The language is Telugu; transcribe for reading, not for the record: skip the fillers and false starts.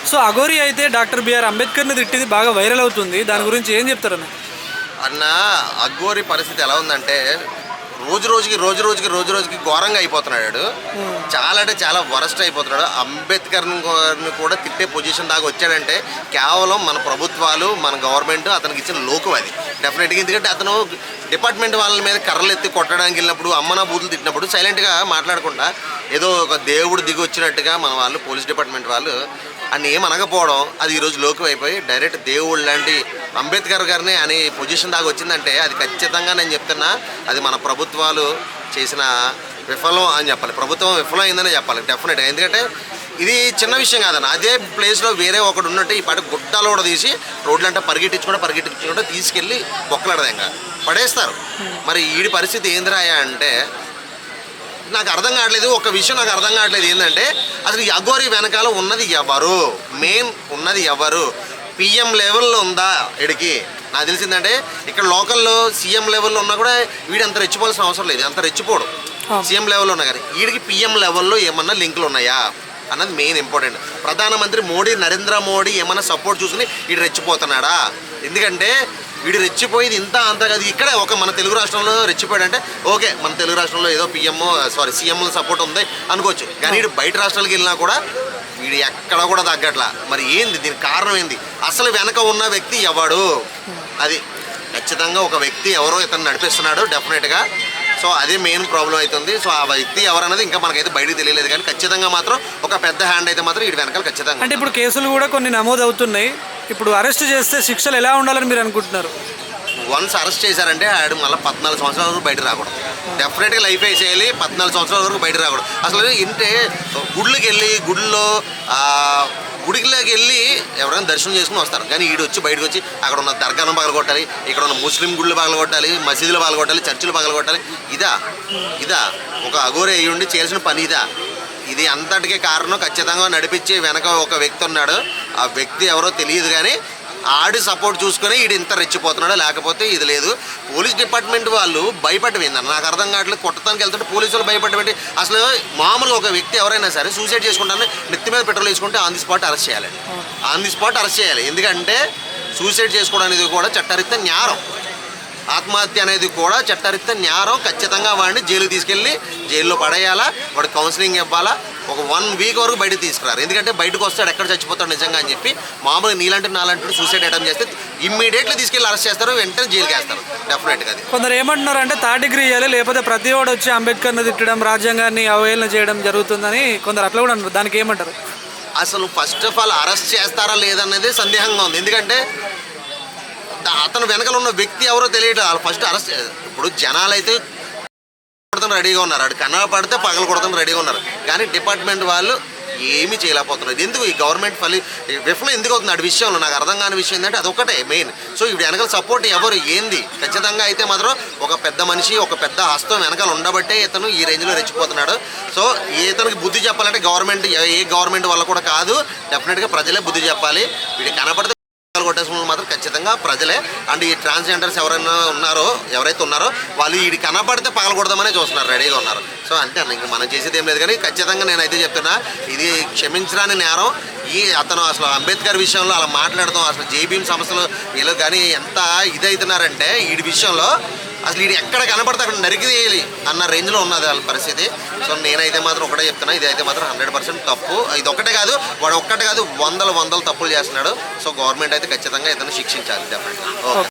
సో అఘోరి అయితే డాక్టర్ బిఆర్ అంబేద్కర్ని తిట్టింది బాగా వైరల్ అవుతుంది. దాని గురించి ఏం చెప్తారన్న? అన్న అఘోరి పరిస్థితి ఎలా ఉందంటే రోజు రోజుకి ఘోరంగా అయిపోతున్నాడు. చాలా అంటే చాలా వరస్ట్ అయిపోతున్నాడు. అంబేద్కర్ని కూడా తిట్టే పొజిషన్ దాకా వచ్చాడంటే కేవలం మన ప్రభుత్వాలు, మన గవర్నమెంట్ అతనికి ఇచ్చిన లోకం అది డెఫినెట్గా. ఎందుకంటే అతను డిపార్ట్మెంట్ వాళ్ళ మీద కర్రలు ఎత్తి కొట్టడానికి వెళ్ళినప్పుడు, అమ్మనా బూతులు తిట్టినప్పుడు సైలెంట్గా మాట్లాడకుండా ఏదో ఒక దేవుడు దిగి వచ్చినట్టుగా మన వాళ్ళు పోలీస్ డిపార్ట్మెంట్ వాళ్ళు అన్ని ఏమనకపోవడం, అది ఈరోజు లోకం అయిపోయి డైరెక్ట్ దేవుడు లాంటి అంబేద్కర్ గారిని అనే పొజిషన్ దాకా వచ్చిందంటే అది ఖచ్చితంగా నేను చెప్తున్నా అది మన ప్రభుత్వాలు చేసిన విఫలం అని చెప్పాలి. ప్రభుత్వం విఫలం అయిందని చెప్పాలి డెఫినెట్గా. ఎందుకంటే ఇది చిన్న విషయం కాదన్న. అదే ప్లేస్లో వేరే ఒకడు ఉన్నట్టు ఈ పాటి గుడ్డలో కూడా తీసి రోడ్లంటే పరిగెట్టించుకుంటూ తీసుకెళ్ళి బొక్కలాడదంగా పడేస్తారు. మరి వీడి పరిస్థితి ఏందిరాయా అంటే నాకు అర్థం కావట్లేదు. ఒక విషయం నాకు అర్థం కావట్లేదు ఏంటంటే అసలు ఈ అఘోరి వెనకాల ఉన్నది ఎవరు, మెయిన్ ఉన్నది ఎవరు? పిఎం లెవెల్లో ఉందా వీడికి? నాకు తెలిసిందంటే ఇక్కడ లోకల్లో సీఎం లెవెల్లో ఉన్నా కూడా వీడు అంత రెచ్చిపోవాల్సిన అవసరం లేదు, అంత రెచ్చిపోడు సీఎం లెవెల్లో ఉన్నా కానీ. వీడికి పిఎం లెవెల్లో ఏమన్నా లింకులు ఉన్నాయా అన్నది మెయిన్ ఇంపార్టెంట్. ప్రధానమంత్రి నరేంద్ర మోడీ ఏమన్నా సపోర్ట్ చూసుకుని వీడు రెచ్చిపోతున్నాడా? ఎందుకంటే వీడు రెచ్చిపోయింది ఇంత అంత కాదు. ఇక్కడ ఒక మన తెలుగు రాష్ట్రంలో రెచ్చిపోయాడంటే ఓకే, మన తెలుగు రాష్ట్రంలో ఏదో సీఎం సపోర్ట్ ఉంది అనుకోవచ్చు. కానీ వీడు బయట రాష్ట్రాలకు వెళ్ళినా కూడా వీడు ఎక్కడ కూడా తగ్గట్లా. మరి ఏంది దీనికి కారణం ఏంది? అసలు వెనక ఉన్న వ్యక్తి ఎవడు? అది ఖచ్చితంగా ఒక వ్యక్తి ఎవరో ఇతను నడిపిస్తున్నాడు డెఫినెట్గా. సో అదే మెయిన్ ప్రాబ్లం అవుతుంది. సో ఆ వ్యక్తి ఎవరన్నది ఇంకా మనకైతే బయటకు తెలియలేదు. కానీ ఖచ్చితంగా మాత్రం ఒక పెద్ద హ్యాండ్ అయితే మాత్రం వీడి వెనకాల ఖచ్చితంగా. అంటే ఇప్పుడు కేసులు కూడా కొన్ని నమోదు అవుతున్నాయి. ఇప్పుడు అరెస్ట్ చేస్తే శిక్షలు ఎలా ఉండాలని మీరు అనుకుంటున్నారు? వన్స్ అరెస్ట్ చేశారంటే ఆడు మళ్ళీ 14 సంవత్సరాల వరకు బయట రాకూడదు. డెఫినెట్గా లైఫ్ వేసేయాలి. 14 సంవత్సరాల వరకు బయట రాకూడదు. అసలు ఇంటే గుడిలోకి వెళ్ళి గుడిలోకి వెళ్ళి ఎవరైనా దర్శనం చేసుకుని వస్తారు. కానీ వీడు వచ్చి బయటకు వచ్చి అక్కడ ఉన్న దర్గాను పగలగొట్టాలి, ఇక్కడ ఉన్న ముస్లిం గుళ్ళు పగలగొట్టాలి, మసీదులు పగలగొట్టాలి, చర్చిలు పగలగొట్టాలి. ఇదా ఒక అఘోరి అయ్యి ఉండి చేయాల్సిన పని ఇదా? ఇది అంతటికే కారణం ఖచ్చితంగా నడిపించే వెనక ఒక వ్యక్తి ఉన్నాడు. ఆ వ్యక్తి ఎవరో తెలియదు కానీ ఆడి సపోర్ట్ చూసుకొని వీడు ఇంత రెచ్చిపోతున్నాడు. లేకపోతే ఇది లేదు. పోలీస్ డిపార్ట్మెంట్ వాళ్ళు భయపడిపోయిందన్న. నాకు అర్థం కావట్లేదు. కొట్టడానికి వెళ్తుంటే పోలీసు వాళ్ళు భయపడబెట్టి అసలు మామూలుగా ఒక వ్యక్తి ఎవరైనా సరే సూసైడ్ చేసుకుంటారని నెత్తి మీద పెట్రోల్ వేసుకుంటే ఆన్ ది స్పాట్ అరెస్ట్ చేయాలండి. ఆన్ ది స్పాట్ అరెస్ట్ చేయాలి. ఎందుకంటే సూసైడ్ చేసుకోవడం అనేది కూడా చట్టరీత్యా నేరం. ఆత్మహత్య అనేది కూడా చట్టరీత్యా నేరం. ఖచ్చితంగా వాడిని జైలుకి తీసుకెళ్ళి జైల్లో పడేయాలా, వాడికి కౌన్సిలింగ్ ఇవ్వాలా. ఒక 1 వీక్ వరకు బయటకు తీసుకురారు. ఎందుకంటే బయటకు వస్తాడు ఎక్కడ చచ్చిపోతాడు నిజంగా అని చెప్పి. మామూలుగా నాలాంటి సూసైడ్ అటెంప్ట్ చేస్తే ఇమ్మీడియట్లీ తీసుకెళ్ళి అరెస్ట్ చేస్తారు, వెంటనే జైలుకి వేస్తారు డెఫినెట్గా. అది కొందరు ఏమంటున్నారు అంటే 3rd డిగ్రీ ఇవ్వాలి, లేకపోతే ప్రతి వాడు వచ్చి అంబేద్కర్ని తిట్టడం, రాజ్యాంగాన్ని అవహేళన చేయడం జరుగుతుందని కొందరు అట్లా కూడా అన్నారు. దానికి ఏమంటారు? అసలు ఫస్ట్ ఆఫ్ ఆల్ అరెస్ట్ చేస్తారా లేదనేది సందేహంగా ఉంది. ఎందుకంటే అతను వెనకాల ఉన్న వ్యక్తి ఎవరో తెలియట్లేదు. First arrest. ఇప్పుడు జనాలు అయితే కొడతాను రెడీగా ఉన్నారు, అటు కన్నడ పడితే పగలు కొడతాను రెడీగా ఉన్నారు. కానీ డిపార్ట్మెంట్ వాళ్ళు ఏమీ చేయలేకపోతున్నారు. ఎందుకు ఈ గవర్నమెంట్ విఫలం ఎందుకు అవుతుంది అటు విషయంలో? నాకు అర్థం కాని విషయం ఏంటంటే అదొకటే మెయిన్. సో ఇప్పుడు వెనకాల సపోర్ట్ ఎవరు ఏంది? ఖచ్చితంగా అయితే మాత్రం ఒక పెద్ద మనిషి, ఒక పెద్ద హస్తం వెనకాల ఉండబట్టే ఇతను ఈ రేంజ్లో రెచ్చిపోతున్నాడు. సో ఇతనికి బుద్ధి చెప్పాలంటే ఏ గవర్నమెంట్ వల్ల కూడా కాదు, డెఫినెట్గా ప్రజలే బుద్ధి చెప్పాలి. వీడికి కనపడితే కొట్టేసిన మాత్రం ఖచ్చితంగా ప్రజలే. అండ్ ఈ ట్రాన్స్జెండర్స్ ఎవరైతే ఉన్నారో వాళ్ళు వీడి కనపడితే పగలకూడదామనే చూస్తున్నారు, రెడీగా ఉన్నారు. సో అంతే అన్న, ఇంకా మనం చేసేది ఏం లేదు. కానీ ఖచ్చితంగా నేనైతే చెప్తున్నా ఇది క్షమించరాని నేరం. అతను అసలు అంబేద్కర్ విషయంలో అలా మాట్లాడతాం, అసలు జేబీఎం సంస్థలు వీళ్ళు కానీ ఎంత ఇదవుతున్నారంటే వీడి విషయంలో అసలు వీడు ఎక్కడ కనపడితే అక్కడ నరికిదేయాలి అన్న రేంజ్లో ఉన్నది వాళ్ళ పరిస్థితి. సో నేనైతే మాత్రం ఒకటే చెప్తున్నా, ఇది అయితే మాత్రం 100% తప్పు. ఇది ఒక్కటే కాదు, వాడు ఒక్కటే కాదు, వందల తప్పులు చేస్తున్నాడు. సో గవర్నమెంట్ అయితే ఖచ్చితంగా ఇతను శిక్షించాలి డెఫినెట్గా. ఓకే.